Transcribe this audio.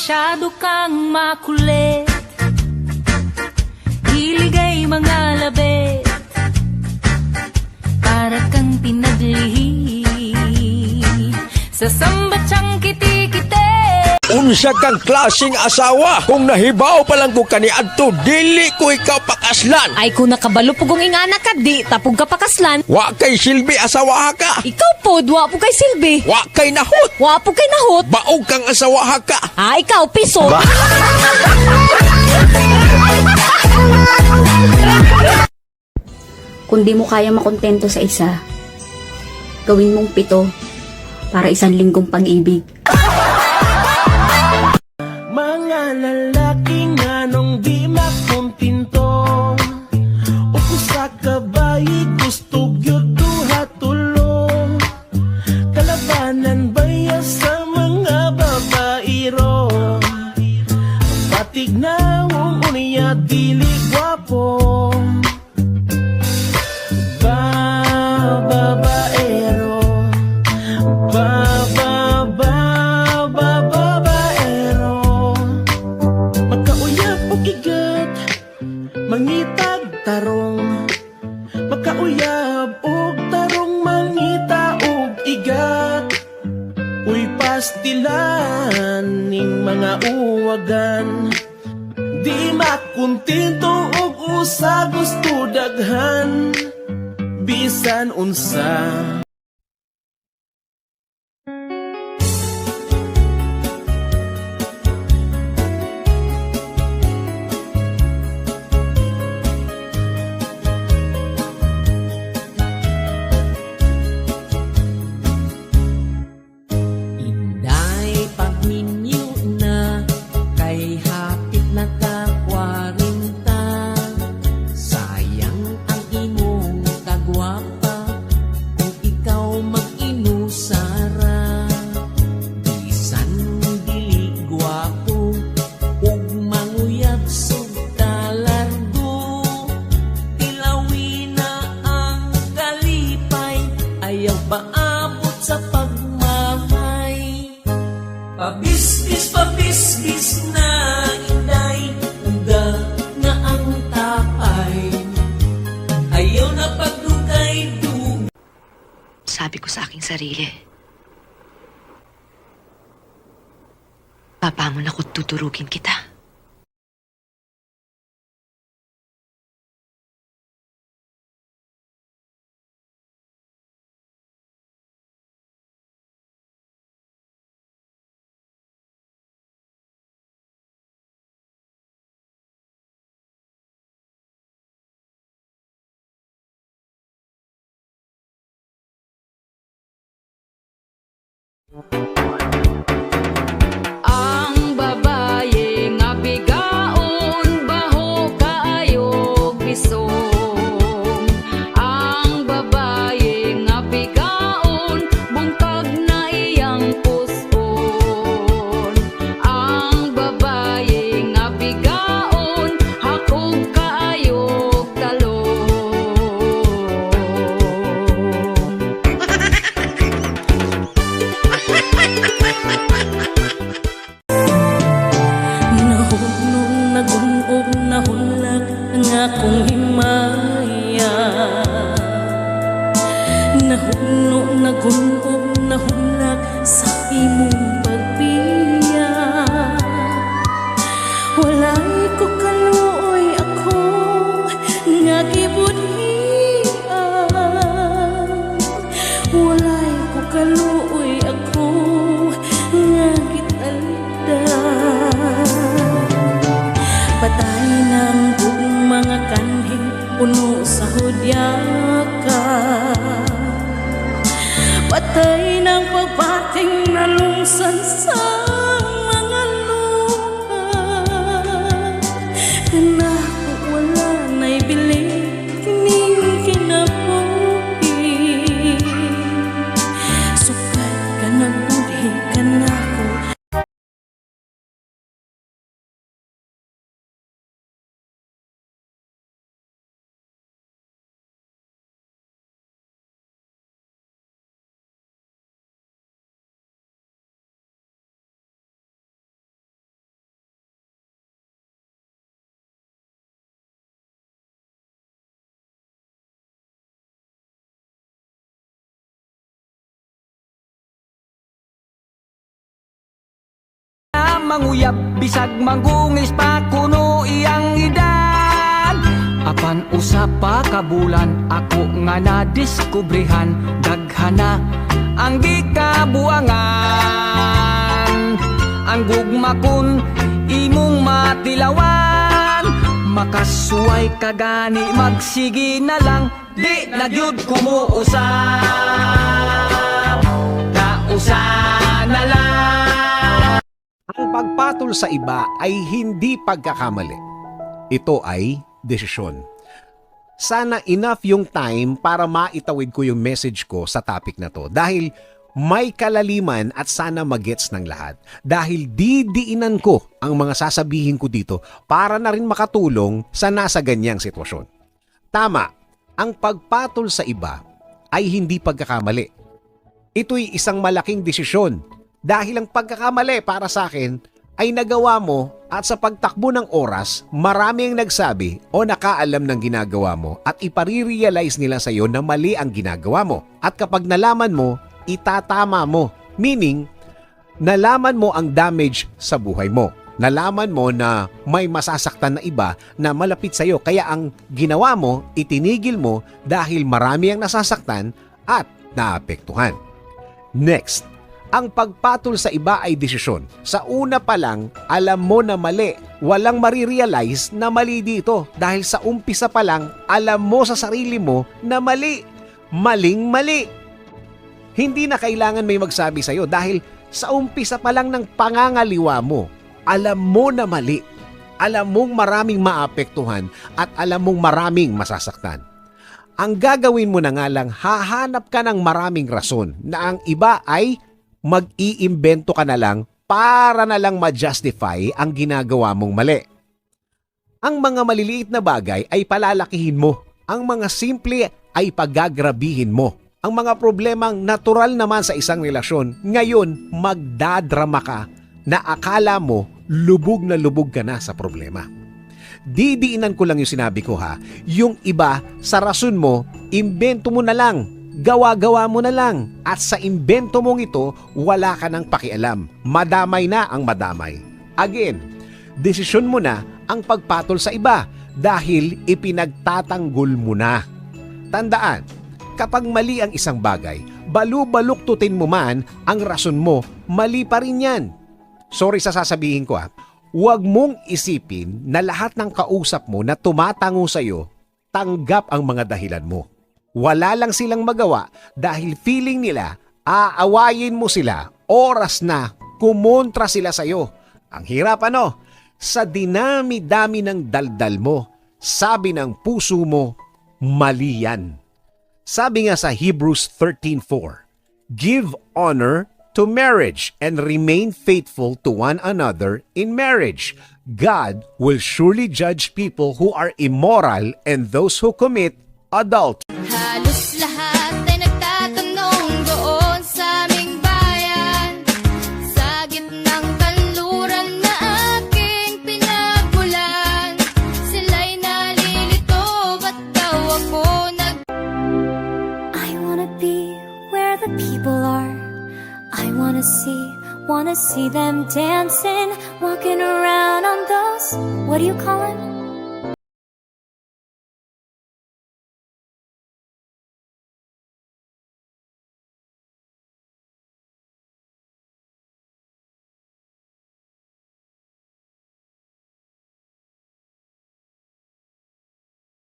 Masyado kang makulit, hilig ay mga labit, para kang pinaglihi sa sambatsang kiti-kite. Unsa kang klaseng asawa? Kung nahibaw pa lang ko kaniadto, dili ko ikaw pakaslan. Ay kung nakabalo po kong ingana ka, di tapog ka pakaslan. Wa kay silbi asawa ka. Ikaw po, wa po kay silbi. Wa kay nahot. Wa po kay nahot. Baog kang asawa ka. Ah, ikaw, piso. Kung di mo kaya makontento sa isa, gawin mong 7 para 1 linggong pag-ibig. Mga lalaking anong di makontento, o sa kabayi gusto gyud duha tulo. Kalabanan baya sa mga babairo, patig na unya dili gwapo. Babaero, magkauyab og igat, mangitag tarong. Magkauyab og tarong, mangita og igat. Uy pastilan ning mga uwagan, di makontento og usa gusto daghan, bisan unsa. Inday pagminyo na, kay hapit na ka 40. Sayang ang imong kagwapa, kung ikaw mag-inusara. Bisan dili gwapo, ug manguyab sug kalargo. Tilawi na ang kalipay, ayaw paabot sa pagmahay. Pabisbis na inday, uga nga ang tapay. Ayaw na pagdugay-dugay. Sabi ko sa aking sarili, papa mo na ko tuturugin kita. Ang babaye nga bigaon, baho kaayog bisong. Ang babaye nga bigaon, bungkag na iyang puson. Ang babaye nga bigaon, hakog kaayog talong. Nahunong nagunog nahunlag ang akong himaya. Nahunong nagunog nahunlag sa imong pagbiya. Walay ko kaluoy ako nga gibudhian. Walay ko kaluoy ako nga gitaldan. Patay ng buong mga kanhing puno sa hudyaka. Patay ng pagbating na lungsan sa mga luha. Kanako wala na'y bili kining kinabuhi. Sukat ka nagbudhi ka nako. manguyab bisag manggungis pa kuno iyang edad. Apan usa pa ka bulan ako nga nadiskubrihan daghana ang gikabuangan. Ang gugma kun imong matilawan, makasuway ka gani magsigi na lang, di na gyud kumuusap, kausa na lang. Ang pagpatol sa iba ay hindi pagkakamali. Ito ay desisyon. Sana enough yung time para maitawid ko yung message ko sa topic na to dahil may kalaliman at sana magets ng lahat. Dahil didiinan ko ang mga sasabihin ko dito para na rin makatulong sa nasa ganyang sitwasyon. Tama, ang pagpatol sa iba ay hindi pagkakamali. Ito'y isang malaking desisyon dahil ang pagkakamali para sa akin ay nagawa mo at sa pagtakbo ng oras, marami ang nagsabi o nakaalam ng ginagawa mo at ipare-realize nila sa iyo na mali ang ginagawa mo. At kapag nalaman mo, itatama mo. Meaning, nalaman mo ang damage sa buhay mo. Nalaman mo na may masasaktan na iba na malapit sa iyo. Kaya ang ginawa mo, itinigil mo dahil marami ang nasasaktan at naapektuhan. Next, ang pagpatol sa iba ay desisyon. Sa una pa lang, alam mo na mali. Walang marirealize na mali dito. Dahil sa umpisa pa lang, alam mo sa sarili mo na mali. Maling-mali. Hindi na kailangan may magsabi sa iyo dahil sa umpisa pa lang ng pangangaliwa mo, alam mo na mali. Alam mong maraming maapektuhan at alam mong maraming masasaktan. Ang gagawin mo na nga lang, hahanap ka ng maraming rason na ang iba ay mag-iimbento ka na lang para na lang ma-justify ang ginagawa mong mali. Ang mga maliliit na bagay ay palalakihin mo. Ang mga simple ay pagagrabihin mo. Ang mga problemang natural naman sa isang relasyon, ngayon magdadrama ka na akala mo lubog na lubog ka na sa problema. Didiinan ko lang yung sinabi ko ha. Yung iba, sa rason mo, imbento mo na lang. Gawa-gawa mo na lang. At sa imbento mong ito, wala ka nang pakialam. Madamay na ang madamay. Again, desisyon mo na ang pagpatol sa iba dahil ipinagtatanggol mo na. Tandaan, kapag mali ang isang bagay, balu-baluktutin mo man ang rason mo, mali pa rin yan. Sorry sa sasabihin ko huwag mong isipin na lahat ng kausap mo na tumatango sa iyo, tanggap ang mga dahilan mo. Wala lang silang magawa dahil feeling nila aawayin mo sila, oras na kumontra sila sa iyo. Ang hirap sa dinami-dami ng daldal mo, sabi ng puso mo, mali yan. Sabi nga sa Hebrews 13:4, give honor to marriage and remain faithful to one another in marriage. God will surely judge people who are immoral and those who commit adultery. Halos lahat ay nagtatanong doon sa aming bayan, sa gitnang kanluran na aking pinagmulan. Sila'y nalilito, ba't daw ako I wanna be where the people are. I wanna see them dancing, walking around on those, what do you call them?